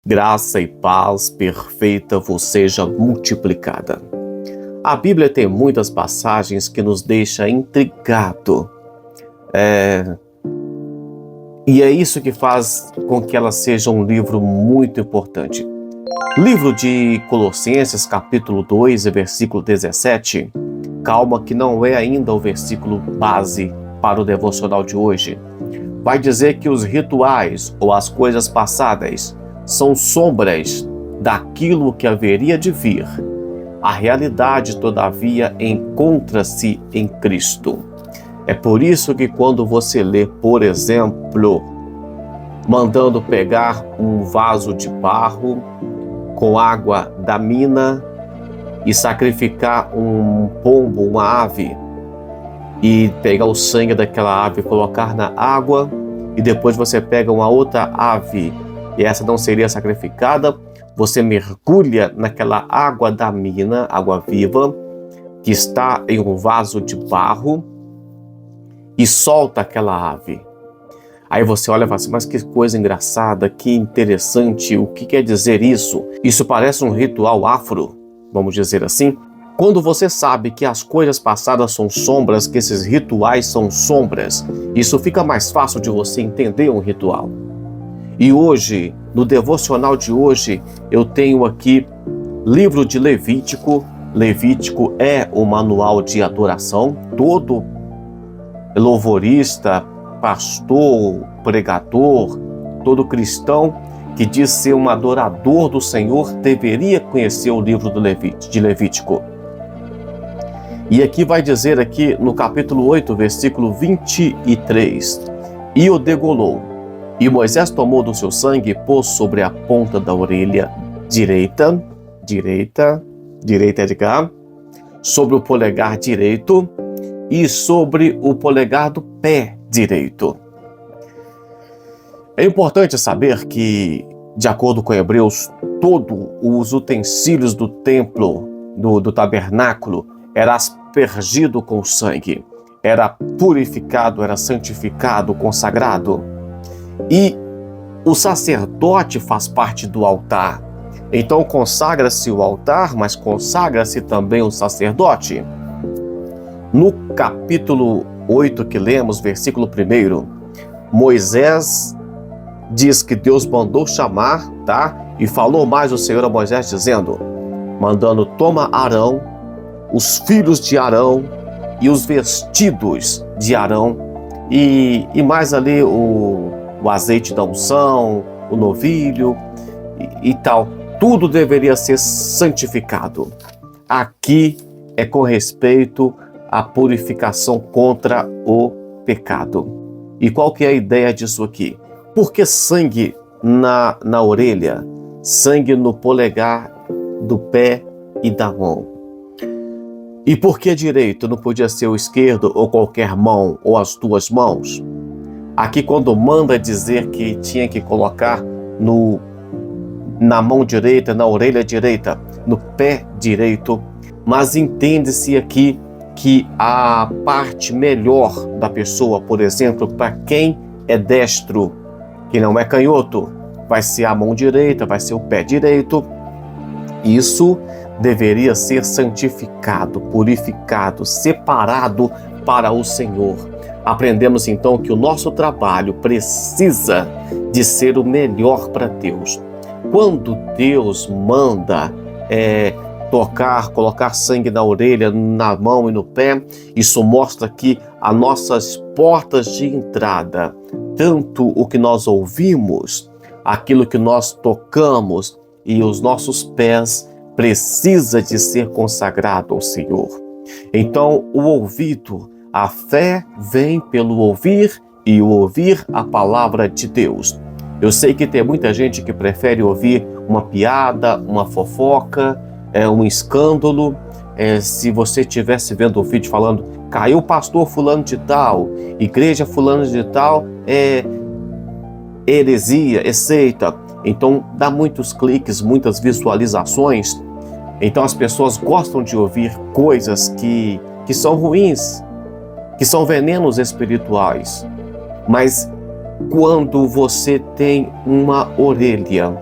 Graça e paz perfeita vos seja multiplicada. A Bíblia tem muitas passagens que nos deixam intrigado. E é isso que faz com que ela seja um livro muito importante. Livro de Colossenses, capítulo 2, versículo 17. Calma que não é ainda o versículo base para o devocional de hoje. Vai dizer que os rituais ou as coisas passadas são sombras daquilo que haveria de vir. A realidade, todavia, encontra-se em Cristo. É por isso que quando você lê, por exemplo, mandando pegar um vaso de barro com água da mina e sacrificar um pombo, uma ave, e pegar o sangue daquela ave e colocar na água, e depois você pega uma outra ave, e essa não seria sacrificada, você mergulha naquela água da mina, água viva, que está em um vaso de barro, e solta aquela ave. Aí você olha e fala assim, mas que coisa engraçada, que interessante, o que quer dizer isso? Isso parece um ritual afro, vamos dizer assim. Quando você sabe que as coisas passadas são sombras, que esses rituais são sombras, isso fica mais fácil de você entender um ritual. E hoje, no devocional de hoje, eu tenho aqui livro de Levítico. Levítico é o manual de adoração. Todo louvorista, pastor, pregador, todo cristão que diz ser um adorador do Senhor deveria conhecer o livro de Levítico. E aqui vai dizer aqui no capítulo 8, versículo 23, e o degolou, e Moisés tomou do seu sangue e pôs sobre a ponta da orelha direita é de cá, sobre o polegar direito e sobre o polegar do pé direito. É importante saber que, de acordo com Hebreus, todos os utensílios do templo, do tabernáculo, era aspergido com sangue, era purificado, era santificado, consagrado. E o sacerdote faz parte do altar. Então consagra-se o altar, mas consagra-se também o sacerdote. No capítulo 8 que lemos, versículo 1, Moisés diz que Deus mandou chamar, E falou mais o Senhor a Moisés dizendo, mandando, toma Arão, os filhos de Arão e os vestidos de Arão e mais ali o azeite da unção, o novilho e tal. Tudo deveria ser santificado. Aqui é com respeito à purificação contra o pecado. E qual que é a ideia disso aqui? Por que sangue na orelha? Sangue no polegar do pé e da mão? E por que direito? Não podia ser o esquerdo ou qualquer mão ou as duas mãos? Aqui quando manda dizer que tinha que colocar na mão direita, na orelha direita, no pé direito, mas entende-se aqui que a parte melhor da pessoa, por exemplo, para quem é destro, que não é canhoto, vai ser a mão direita, vai ser o pé direito. Isso deveria ser santificado, purificado, separado para o Senhor. Aprendemos então que o nosso trabalho precisa de ser o melhor para Deus. Quando Deus manda colocar sangue na orelha, na mão e no pé, isso mostra que as nossas portas de entrada, tanto o que nós ouvimos, aquilo que nós tocamos e os nossos pés, precisa de ser consagrado ao Senhor. Então, o ouvido, a fé vem pelo ouvir e o ouvir a palavra de Deus. Eu sei que tem muita gente que prefere ouvir uma piada, uma fofoca, um escândalo. Se você estivesse vendo o vídeo falando, caiu o pastor fulano de tal, igreja fulano de tal, heresia, é seita. Então dá muitos cliques, muitas visualizações. Então as pessoas gostam de ouvir coisas que são ruins, que são venenos espirituais. Mas quando você tem uma orelha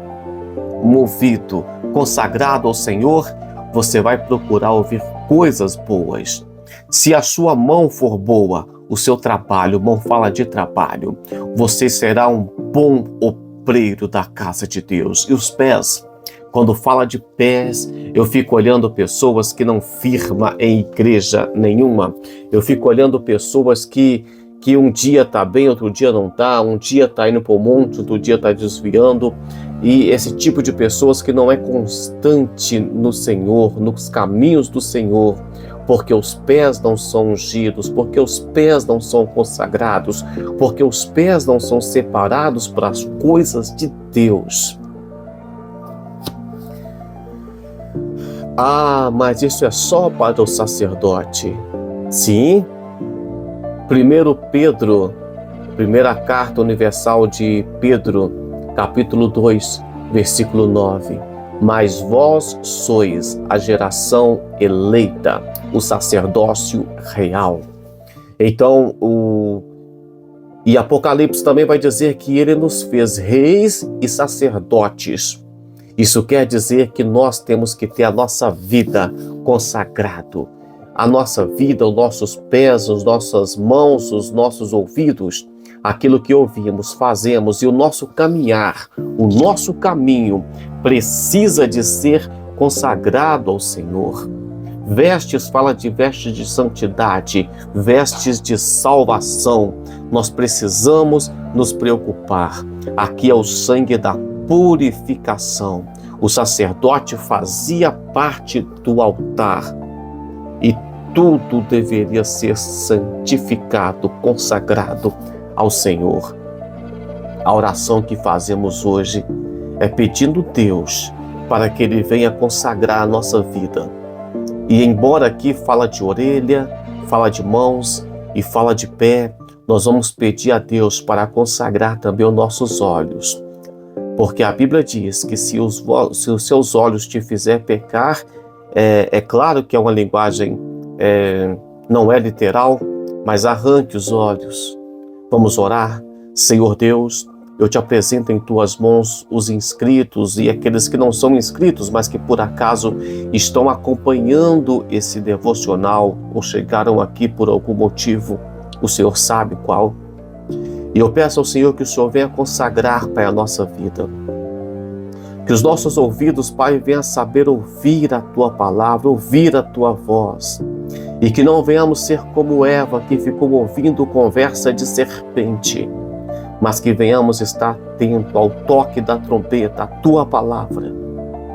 movido, consagrado ao Senhor, você vai procurar ouvir coisas boas. Se a sua mão for boa, o seu trabalho, mão fala de trabalho, você será um bom obreiro da casa de Deus. E os pés, quando fala de pés, eu fico olhando pessoas que não firmam em igreja nenhuma. Eu fico olhando pessoas que um dia está bem, outro dia não está, um dia está indo para o monte, outro dia está desviando. E esse tipo de pessoas que não é constante no Senhor, nos caminhos do Senhor, porque os pés não são ungidos, porque os pés não são consagrados, porque os pés não são separados para as coisas de Deus. Ah, mas isso é só para o sacerdote. Sim. 1 Pedro, primeira carta universal de Pedro, capítulo 2, versículo 9. Mas vós sois a geração eleita, o sacerdócio real. Então, e Apocalipse também vai dizer que ele nos fez reis e sacerdotes. Isso quer dizer que nós temos que ter a nossa vida consagrado. A nossa vida, os nossos pés, as nossas mãos, os nossos ouvidos, aquilo que ouvimos, fazemos e o nosso caminhar, o nosso caminho precisa de ser consagrado ao Senhor. Vestes fala de vestes de santidade, vestes de salvação. Nós precisamos nos preocupar. Aqui é o sangue da purificação. O sacerdote fazia parte do altar e tudo deveria ser santificado, consagrado ao Senhor. A oração que fazemos hoje é pedindo a Deus para que Ele venha consagrar a nossa vida. E embora aqui fala de orelha, fala de mãos e fala de pé, nós vamos pedir a Deus para consagrar também os nossos olhos. Porque a Bíblia diz que se os seus olhos te fizer pecar, é claro que é uma linguagem, não é literal, mas arranque os olhos. Vamos orar. Senhor Deus, eu te apresento em tuas mãos os inscritos e aqueles que não são inscritos, mas que por acaso estão acompanhando esse devocional ou chegaram aqui por algum motivo, o Senhor sabe qual. E eu peço ao Senhor que o Senhor venha consagrar, Pai, a nossa vida. Que os nossos ouvidos, Pai, venham saber ouvir a Tua palavra, ouvir a Tua voz. E que não venhamos ser como Eva, que ficou ouvindo conversa de serpente, mas que venhamos estar atento ao toque da trombeta, a Tua palavra.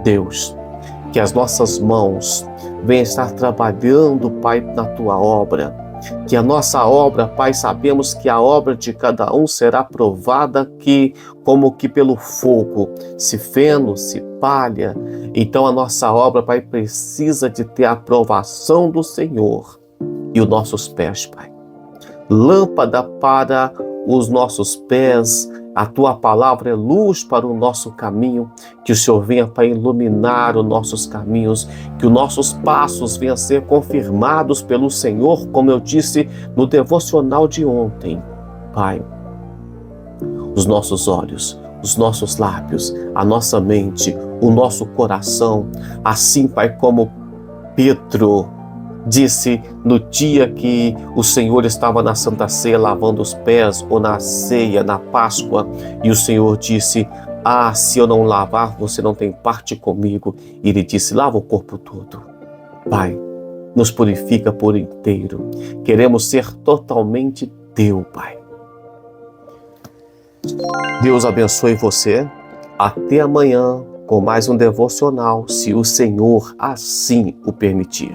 Deus, que as nossas mãos venham estar trabalhando, Pai, na Tua obra. Que a nossa obra, Pai, sabemos que a obra de cada um será provada como que pelo fogo, se feno, se palha. Então a nossa obra, Pai, precisa de ter a aprovação do Senhor. E os nossos pés, Pai, lâmpada para os nossos pés, a Tua palavra é luz para o nosso caminho, que o Senhor venha para iluminar os nossos caminhos, que os nossos passos venham a ser confirmados pelo Senhor, como eu disse no devocional de ontem. Pai, os nossos olhos, os nossos lábios, a nossa mente, o nosso coração, assim, Pai, como Pedro disse no dia que o Senhor estava na Santa Ceia lavando os pés, ou na ceia, na Páscoa, e o Senhor disse: se eu não lavar, você não tem parte comigo. E Ele disse: lava o corpo todo. Pai, nos purifica por inteiro. Queremos ser totalmente Teu, Pai. Deus abençoe você. Até amanhã com mais um devocional, se o Senhor assim o permitir.